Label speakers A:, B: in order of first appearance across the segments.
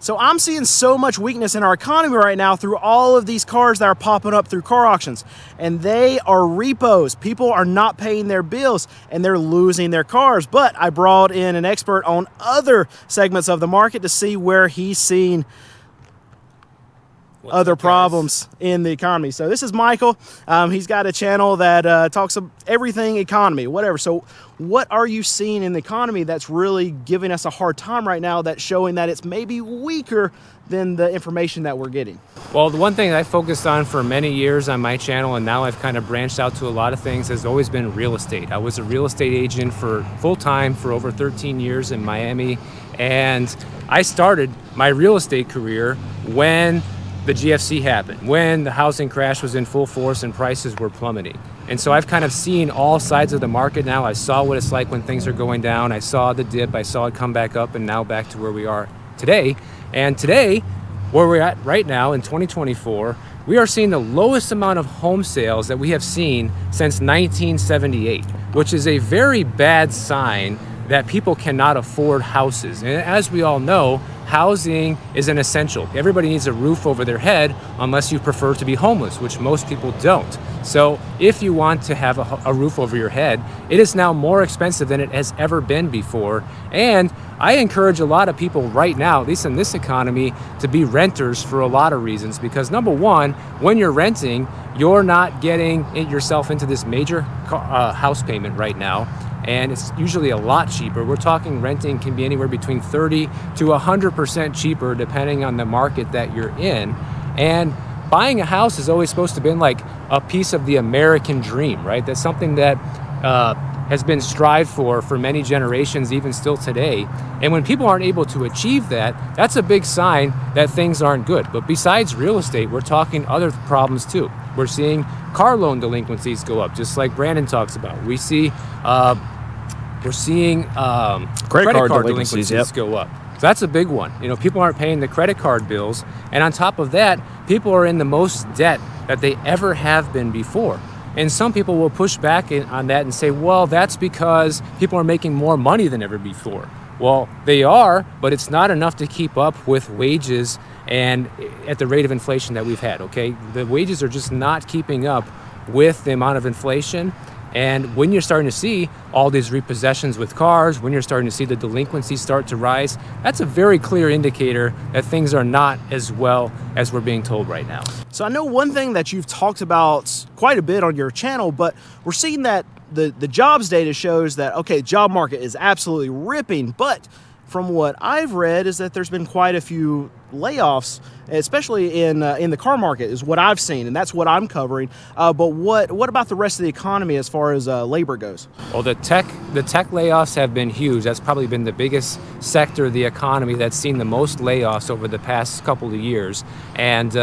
A: So I'm seeing so much weakness in our economy right now through all of these cars that are popping up through car auctions. And they are repos. People are not paying their bills and they're losing their cars. But I brought in an expert on other segments of the market to see where he's seeing other problems in the economy. So this is Michael. He's got a channel that talks of everything economy, whatever. So what are you seeing in the economy that's really giving us a hard time right now, that's showing that it's maybe weaker than the information that we're getting?
B: Well, the one thing I focused on for many years on my channel, and now I've kind of branched out to a lot of things, has always been real estate. I was a real estate agent for full-time for over 13 years in Miami, and I started my real estate career when the GFC happened, when the housing crash was in full force and prices were plummeting. And so I've kind of seen all sides of the market now. I saw what it's like when things are going down. I saw the dip, I saw it come back up, and now back to where we are today. And today, where we're at right now in 2024, we are seeing the lowest amount of home sales that we have seen since 1978, which is a very bad sign that people cannot afford houses. And as we all know, housing is an essential. Everybody needs a roof over their head unless you prefer to be homeless, which most people don't. So if you want to have a roof over your head, it is now more expensive than it has ever been before. And I encourage a lot of people right now, at least in this economy, to be renters for a lot of reasons. Because number one, when you're renting, you're not getting yourself into this major house payment right now. And it's usually a lot cheaper. We're talking renting can be anywhere between 30 to 100% cheaper depending on the market that you're in. And buying a house is always supposed to be like a piece of the American dream, right? That's something that has been strived for many generations, even still today. And when people aren't able to achieve that, that's a big sign that things aren't good. But besides real estate, we're talking other problems too. We're seeing car loan delinquencies go up, just like Brandon talks about. We're seeing credit card delinquencies go up. So that's a big one. You know, people aren't paying the credit card bills. And on top of that, people are in the most debt that they ever have been before. And some people will push back on that and say, well, that's because people are making more money than ever before. Well, they are, but it's not enough to keep up with wages and at the rate of inflation that we've had, okay? The wages are just not keeping up with the amount of inflation. And when you're starting to see all these repossessions with cars, when you're starting to see the delinquencies start to rise, that's a very clear indicator that things are not as well as we're being told right now.
A: So I know one thing that you've talked about quite a bit on your channel, but we're seeing that the jobs data shows that, okay, job market is absolutely ripping, but from what I've read is that there's been quite a few layoffs, especially in the car market is what I've seen, and that's what I'm covering. But what about the rest of the economy as far as labor goes?
B: Well, the tech layoffs have been huge. That's probably been the biggest sector of the economy that's seen the most layoffs over the past couple of years. And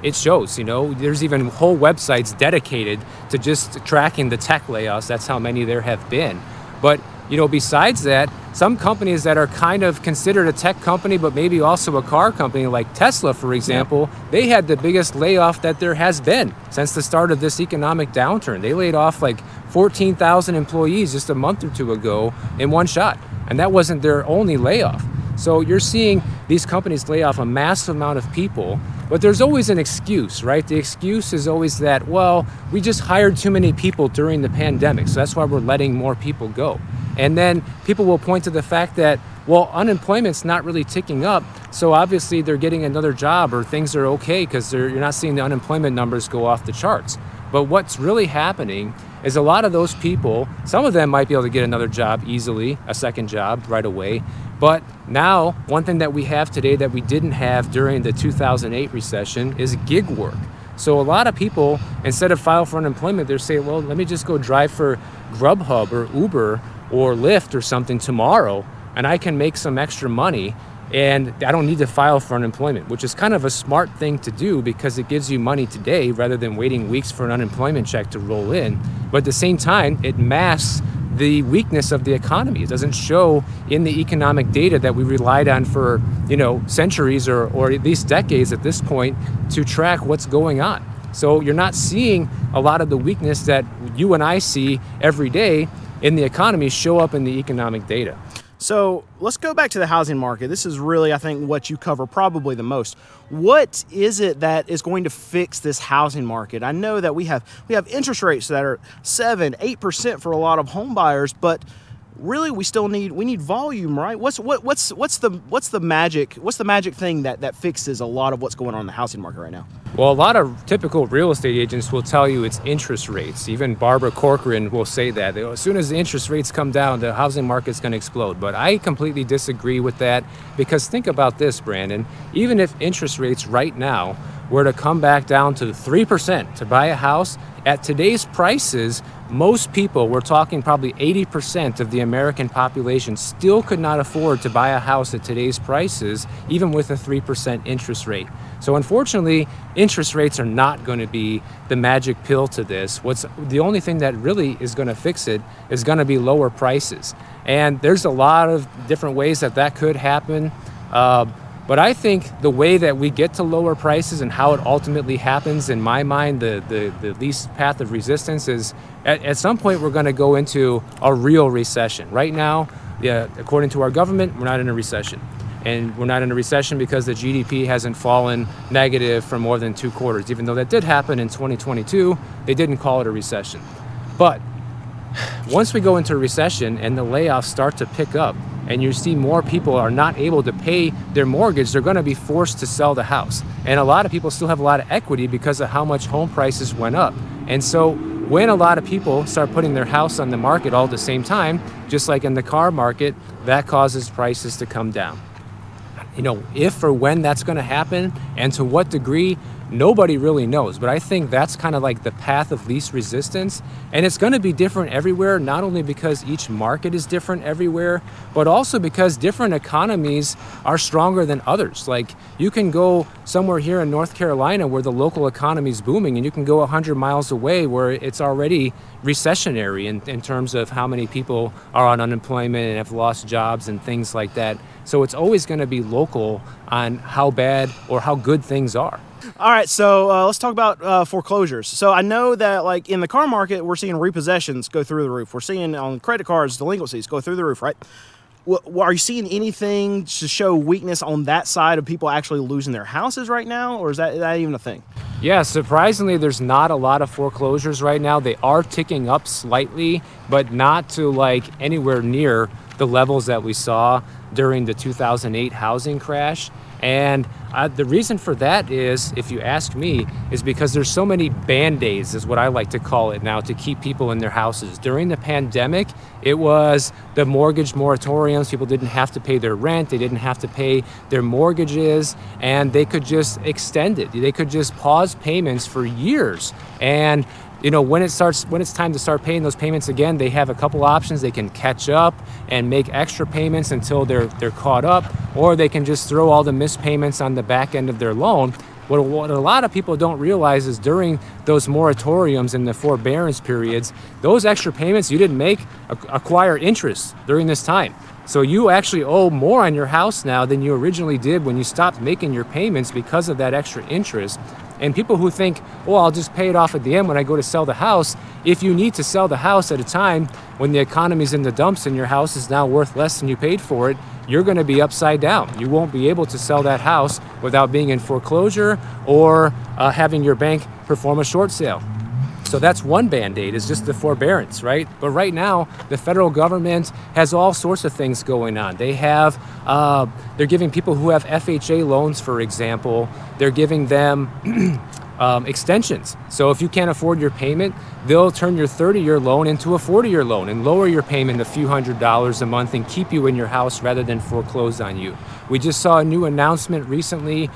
B: it shows, you know, there's even whole websites dedicated to just tracking the tech layoffs. That's how many there have been. But you know, besides that, some companies that are kind of considered a tech company, but maybe also a car company, like Tesla, for example, they had the biggest layoff that there has been since the start of this economic downturn. They laid off like 14,000 employees just a month or two ago in one shot. And that wasn't their only layoff. So you're seeing these companies lay off a massive amount of people, but there's always an excuse, right? The excuse is always that, well, we just hired too many people during the pandemic, so that's why we're letting more people go. And then people will point to the fact that, well, unemployment's not really ticking up, so obviously they're getting another job or things are okay because you're not seeing the unemployment numbers go off the charts. But what's really happening is a lot of those people, some of them might be able to get another job easily, a second job right away. But now, one thing that we have today that we didn't have during the 2008 recession is gig work. So a lot of people, instead of file for unemployment, they're saying, well, let me just go drive for Grubhub or Uber or Lyft or something tomorrow, and I can make some extra money, and I don't need to file for unemployment, which is kind of a smart thing to do because it gives you money today rather than waiting weeks for an unemployment check to roll in. But at the same time, it masks the weakness of the economy. It doesn't show in the economic data that we relied on for, you know, centuries or at least decades at this point to track what's going on. So you're not seeing a lot of the weakness that you and I see every day in the economy show up in the economic data.
A: So let's go back to the housing market. This is really, I think, what you cover probably the most. What is it that is going to fix this housing market? I know that we have interest rates that are 7-8% for a lot of home buyers, but really we need volume, right? What's the magic thing that fixes a lot of what's going on in the housing market right now?
B: Well, a lot of typical real estate agents will tell you it's interest rates. Even Barbara Corcoran will say that. As soon as the interest rates come down, the housing market's going to explode. But I completely disagree with that, because think about this, Brandon. Even if interest rates right now were to come back down to 3% to buy a house, at today's prices, most people, we're talking probably 80% of the American population, still could not afford to buy a house at today's prices, even with a 3% interest rate. So unfortunately, interest rates are not going to be the magic pill to this. The only thing that really is going to fix it is going to be lower prices. And there's a lot of different ways that could happen. But I think the way that we get to lower prices and how it ultimately happens, in my mind, the least path of resistance is at some point we're going to go into a real recession. Right now, according to our government, we're not in a recession. And we're not in a recession because the GDP hasn't fallen negative for more than 2 quarters. Even though that did happen in 2022, they didn't call it a recession. But once we go into a recession and the layoffs start to pick up, and you see more people are not able to pay their mortgage, they're going to be forced to sell the house. And a lot of people still have a lot of equity because of how much home prices went up. And so when a lot of people start putting their house on the market all at the same time, just like in the car market, that causes prices to come down. If or when that's going to happen and to what degree, nobody really knows. But I think that's kind of like the path of least resistance. And it's going to be different everywhere, not only because each market is different everywhere, but also because different economies are stronger than others. Like, you can go somewhere here in North Carolina where the local economy is booming, and you can go 100 miles away where it's already recessionary in terms of how many people are on unemployment and have lost jobs and things like that. So it's always going to be local on how bad or how good things are.
A: All right, so let's talk about foreclosures. So I know that, like, in the car market, we're seeing repossessions go through the roof. We're seeing on credit cards delinquencies go through the roof, right? Are you seeing anything to show weakness on that side of people actually losing their houses right now, or is that even a thing?
B: Yeah, surprisingly, there's not a lot of foreclosures right now. They are ticking up slightly, but not to like anywhere near the levels that we saw during the 2008 housing crash. And the reason for that is, if you ask me, is because there's so many band-aids, is what I like to call it now, to keep people in their houses. During the pandemic, it was the mortgage moratoriums. People didn't have to pay their rent. They didn't have to pay their mortgages, and they could just extend it. They could just pause payments for years. And when it's time to start paying those payments again, they have a couple options. They can catch up and make extra payments until they're caught up, or they can just throw all the missed payments on the back end of their loan. What a lot of people don't realize is during those moratoriums and the forbearance periods, those extra payments you didn't make acquire interest during this time. So you actually owe more on your house now than you originally did when you stopped making your payments because of that extra interest. And people who think, I'll just pay it off at the end when I go to sell the house. If you need to sell the house at a time when the economy's in the dumps and your house is now worth less than you paid for it, you're going to be upside down. You won't be able to sell that house without being in foreclosure or having your bank perform a short sale. So that's one band-aid, is just the forbearance, right? But right now, the federal government has all sorts of things going on. They have, they're giving people who have FHA loans, for example, they're giving them extensions. So if you can't afford your payment, they'll turn your 30-year loan into a 40-year loan and lower your payment a few $100s a month and keep you in your house rather than foreclose on you. We just saw a new announcement recently.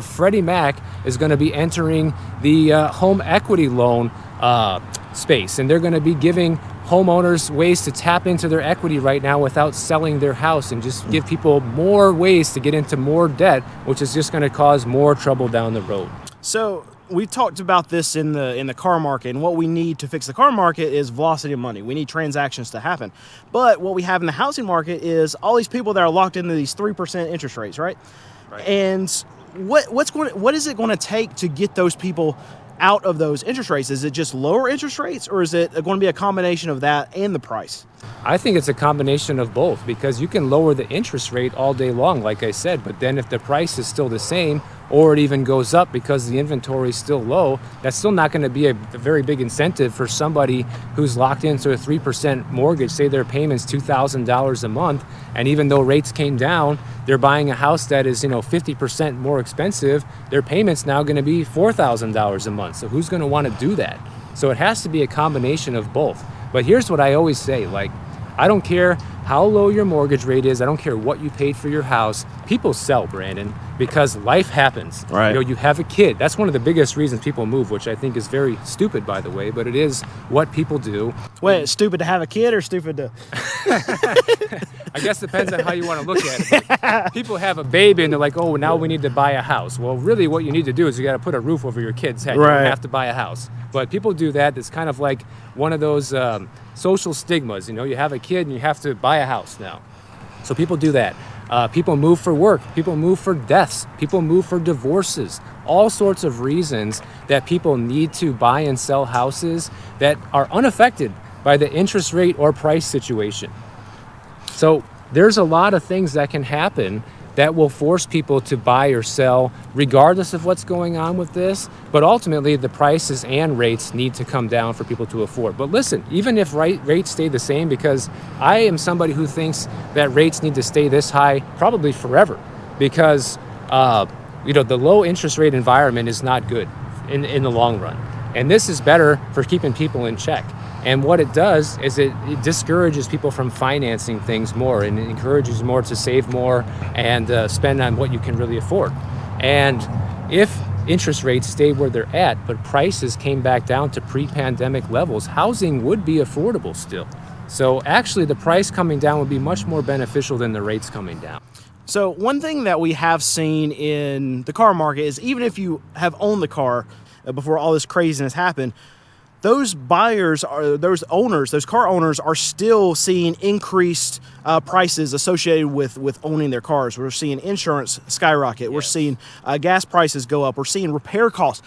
B: Freddie Mac is going to be entering the home equity loan space, and they're going to be giving homeowners ways to tap into their equity right now without selling their house, and just give people more ways to get into more debt, which is just going to cause more trouble down the road.
A: So we talked about this in the car market, and what we need to fix the car market is velocity of money. We need transactions to happen. But what we have in the housing market is all these people that are locked into these 3% interest rates, right? And what is it going to take to get those people out of those interest rates? Is it just lower interest rates, or is it going to be a combination of that and the price?
B: I think it's a combination of both, because you can lower the interest rate all day long, like I said, but then if the price is still the same or it even goes up because the inventory is still low, that's still not going to be a very big incentive for somebody who's locked into a 3% mortgage. Say their payment's $2,000 a month, and even though rates came down, they're buying a house that is 50% more expensive. Their payment's now going to be $4,000 a month. So who's going to want to do that? So it has to be a combination of both. But here's what I always say, I don't care how low your mortgage rate is. I don't care what you paid for your house. People sell, Brandon, because life happens.
A: Right.
B: You have a kid. That's one of the biggest reasons people move, which I think is very stupid, by the way, but it is what people do.
A: Wait, it's stupid to have a kid or stupid to...
B: I guess it depends on how you want to look at it. Like, people have a baby and they're like, oh, now we need to buy a house. Well, really what you need to do is you got to put a roof over your kid's head.
A: Right.
B: You don't have to buy a house. But people do that. It's kind of like one of those social stigmas. You have a kid and you have to buy a house now. So people do that. People move for work. People move for deaths. People move for divorces. All sorts of reasons that people need to buy and sell houses that are unaffected by the interest rate or price situation. So there's a lot of things that can happen that will force people to buy or sell regardless of what's going on with this. But ultimately, the prices and rates need to come down for people to afford. But listen, even if rates stay the same, because I am somebody who thinks that rates need to stay this high probably forever, because the low interest rate environment is not good in the long run. And this is better for keeping people in check. And what it does is it discourages people from financing things more, and it encourages more to save more and spend on what you can really afford. And if interest rates stay where they're at, but prices came back down to pre-pandemic levels, housing would be affordable still. So actually the price coming down would be much more beneficial than the rates coming down.
A: So one thing that we have seen in the car market is, even if you have owned the car before all this craziness happened, those buyers those car owners are still seeing increased prices associated with owning their cars. We're seeing insurance skyrocket. Yes. We're seeing gas prices go up. We're seeing repair costs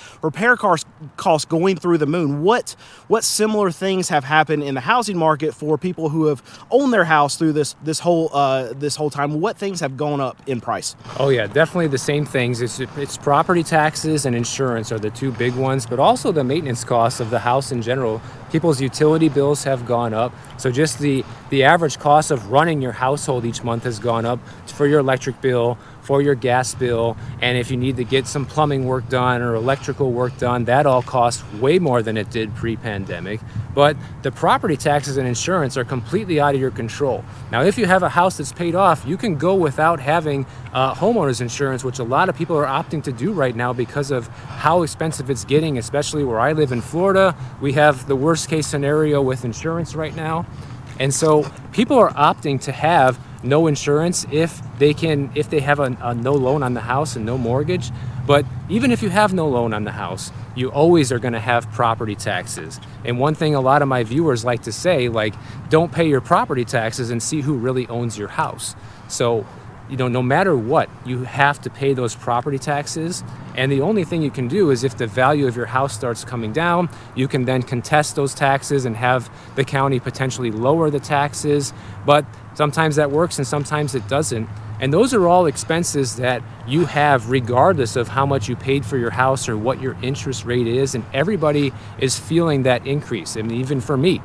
A: going through the moon. What similar things have happened in the housing market for people who have owned their house through this whole time? What things have gone up in price?
B: Oh yeah, definitely the same things. It's property taxes and insurance are the two big ones, but also the maintenance costs of the house in general. People's utility bills have gone up. So just the average cost of running your household each month has gone up for your electric bill, for your gas bill, and if you need to get some plumbing work done or electrical work done, that all costs way more than it did pre-pandemic. But the property taxes and insurance are completely out of your control. Now, if you have a house that's paid off, you can go without having homeowners insurance, which a lot of people are opting to do right now because of how expensive it's getting, especially where I live in Florida. We have the worst case scenario with insurance right now. And so people are opting to have no insurance if they have a no loan on the house and no mortgage. But even if you have no loan on the house, you always are going to have property taxes. And one thing a lot of my viewers like to say, don't pay your property taxes and see who really owns your house. So, no matter what, you have to pay those property taxes. And the only thing you can do is, if the value of your house starts coming down, you can then contest those taxes and have the county potentially lower the taxes. But sometimes that works and sometimes it doesn't. And those are all expenses that you have regardless of how much you paid for your house or what your interest rate is. And everybody is feeling that increase. I mean, even for me,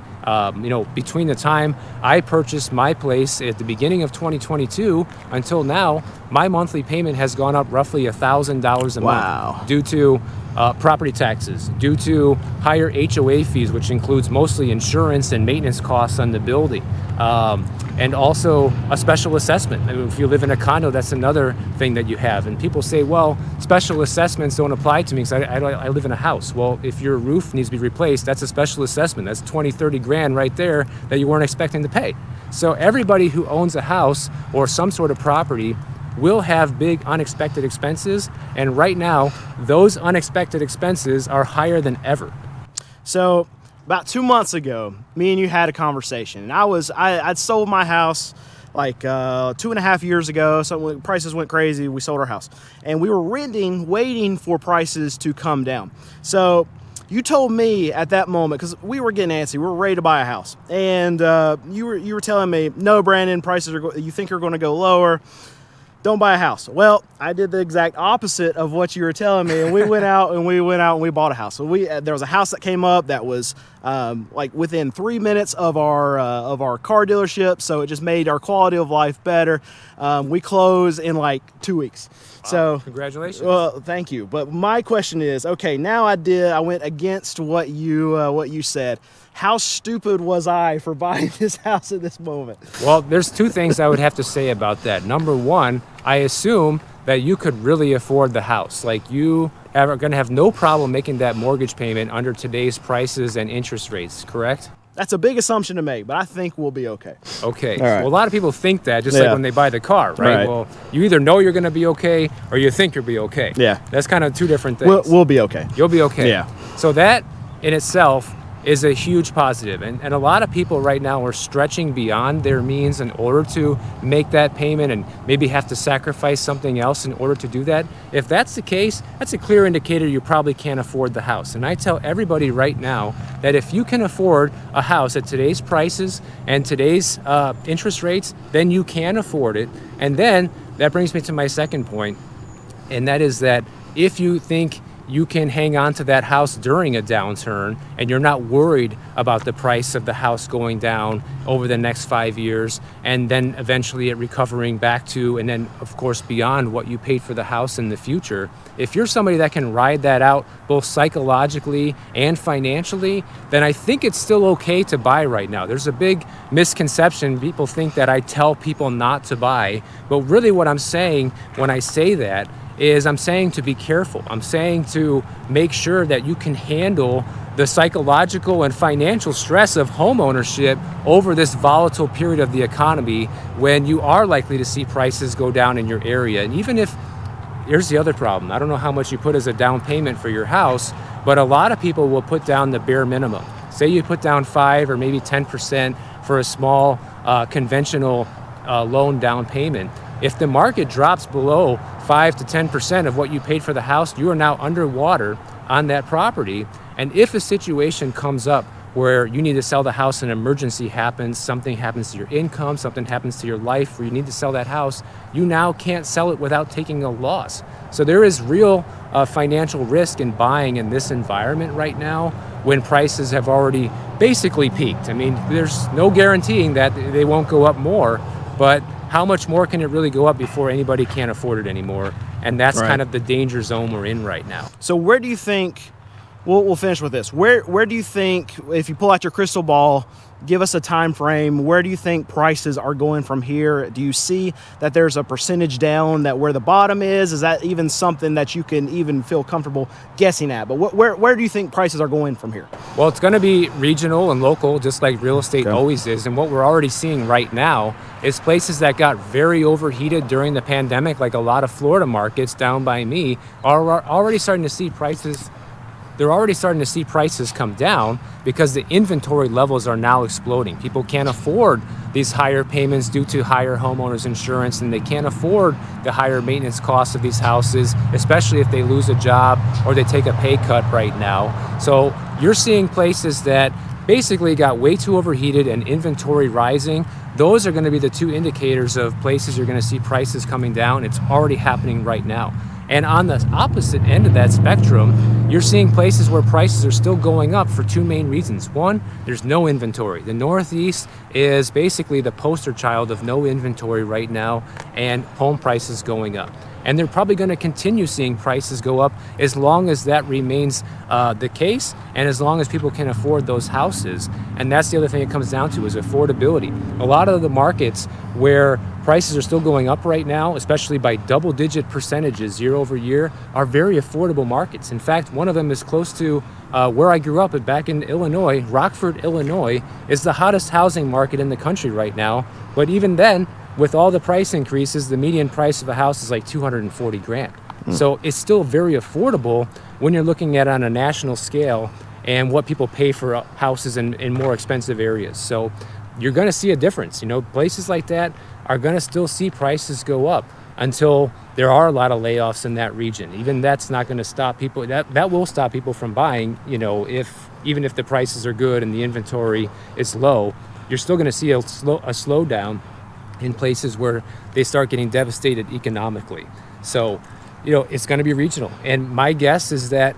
B: between the time I purchased my place at the beginning of 2022 until now, my monthly payment has gone up roughly $1,000 a month due to property taxes, due to higher HOA fees, which includes mostly insurance and maintenance costs on the building, and also a special assessment. I mean, if you live in a condo, that's another thing that you have. And people say, well, special assessments don't apply to me because I live in a house. Well, if your roof needs to be replaced, that's a special assessment. That's 20, 30 grand right there that you weren't expecting to pay. So everybody who owns a house or some sort of property will have big unexpected expenses, and right now those unexpected expenses are higher than ever.
A: So about 2 months ago, me and you had a conversation, and I'd sold my house like 2.5 years ago. So when prices went crazy, we sold our house, and we were renting, waiting for prices to come down. So You told me at that moment, because we were getting antsy, we were ready to buy a house, and you were telling me, no, Brandon, prices you think are going to go lower. Don't buy a house. Well, I did the exact opposite of what you were telling me, and we went out and we bought a house. So there was a house that came up that was like within 3 minutes of our car dealership, so it just made our quality of life better. We closed in like 2 weeks.
B: Wow.
A: So
B: congratulations.
A: Well, thank you. But my question is, okay, now I went against what you said. How stupid was I for buying this house at this moment?
B: Well, there's two things I would have to say about that. Number one, I assume that you could really afford the house. Like, you are going to have no problem making that mortgage payment under today's prices and interest rates, correct?
A: That's a big assumption to make, but I think we'll be okay.
B: Okay.
A: All right.
B: Well, a lot of people think that, just like when they buy the car, right? Well, you either know you're going to be okay or you think you'll be okay.
A: Yeah.
B: That's kind of two different things.
A: We'll be okay.
B: You'll be okay.
A: Yeah.
B: So that in itself is a huge positive. And a lot of people right now are stretching beyond their means in order to make that payment and maybe have to sacrifice something else in order to do that. If that's the case, that's a clear indicator you probably can't afford the house. And I tell everybody right now that if you can afford a house at today's prices and today's interest rates, then you can afford it. And then that brings me to my second point, and that is that if you think you can hang on to that house during a downturn and you're not worried about the price of the house going down over the next 5 years and then eventually it recovering back to, and then of course beyond what you paid for the house in the future. If you're somebody that can ride that out both psychologically and financially, then I think it's still okay to buy right now. There's a big misconception. People think that I tell people not to buy, but really what I'm saying when I say that is I'm saying to be careful. I'm saying to make sure that you can handle the psychological and financial stress of home ownership over this volatile period of the economy when you are likely to see prices go down in your area. And even if, here's the other problem, I don't know how much you put as a down payment for your house, but a lot of people will put down the bare minimum. Say you put down 5 or maybe 10% for a small conventional loan down payment. If the market drops below 5 to 10% of what you paid for the house, you are now underwater on that property. And if a situation comes up where you need to sell the house, an emergency happens, something happens to your income, something happens to your life where you need to sell that house, you now can't sell it without taking a loss. So there is real financial risk in buying in this environment right now when prices have already basically peaked. I mean, there's no guaranteeing that they won't go up more, but how much more can it really go up before anybody can't afford it anymore? And that's kind of the danger zone we're in right now.
A: So where do you think, we'll finish with this, where do you think, if you pull out your crystal ball, give us a time frame, where do you think prices are going from here? Do you see that there's a percentage down, that where the bottom is? Is that even something that you can even feel comfortable guessing at? But where do you think prices are going from here?
B: Well, it's going to be regional and local, just like real estate always is. And what we're already seeing right now is places that got very overheated during the pandemic, like a lot of Florida markets down by me, are already starting to see prices. They're already starting to see prices come down because the inventory levels are now exploding. People can't afford these higher payments due to higher homeowners insurance, and they can't afford the higher maintenance costs of these houses, especially if they lose a job or they take a pay cut right now. So you're seeing places that basically got way too overheated and inventory rising. Those are going to be the two indicators of places you're going to see prices coming down. It's already happening right now. And on the opposite end of that spectrum, you're seeing places where prices are still going up for two main reasons. One, there's no inventory. The Northeast is basically the poster child of no inventory right now and home prices going up. And they're probably going to continue seeing prices go up as long as that remains the case and as long as people can afford those houses. And that's the other thing it comes down to is affordability. A lot of the markets where prices are still going up right now, especially by double-digit percentages year over year, are very affordable markets. In fact, one of them is close to where I grew up back in Illinois. Rockford, Illinois is the hottest housing market in the country right now. But even then, with all the price increases, the median price of a house is like $240,000. So it's still very affordable when you're looking at it on a national scale and what people pay for houses in more expensive areas. So you're going to see a difference. You know, places like that are going to still see prices go up. until there are a lot of layoffs in that region. Even that's not going to stop people. That will stop people from buying. Even if the prices are good and the inventory is low, you're still going to see a slowdown in places where they start getting devastated economically. So, it's going to be regional. And my guess is that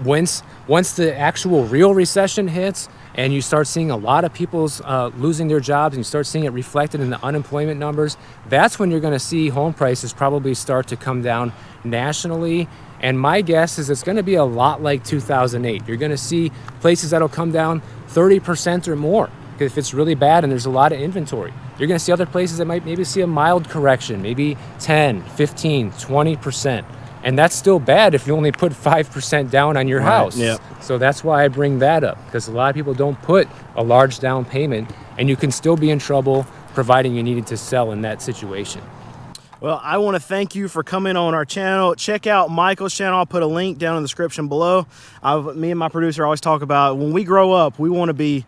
B: once the actual real recession hits and you start seeing a lot of people losing their jobs and you start seeing it reflected in the unemployment numbers, that's when you're going to see home prices probably start to come down nationally. And my guess is it's going to be a lot like 2008. You're going to see places that'll come down 30% or more if it's really bad and there's a lot of inventory. You're going to see other places that might maybe see a mild correction, maybe 10, 15, 20%. And that's still bad if you only put 5% down on your house.
A: Yep.
B: So that's why I bring that up, because a lot of people don't put a large down payment, and you can still be in trouble providing you needed to sell in that situation.
A: Well, I want to thank you for coming on our channel. Check out Michael's channel. I'll put a link down in the description below. Me and my producer always talk about when we grow up, we want to be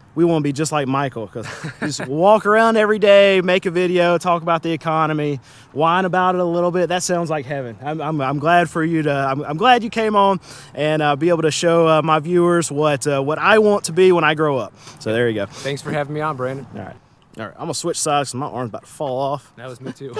A: just like Michael, because just walk around every day, make a video, talk about the economy, whine about it a little bit. That sounds like heaven. I'm glad for you to. I'm glad you came on and be able to show my viewers what I want to be when I grow up. So there you go.
B: Thanks for having me on, Brandon.
A: All right. I'm gonna switch sides because my arm's about to fall off.
B: That was me too.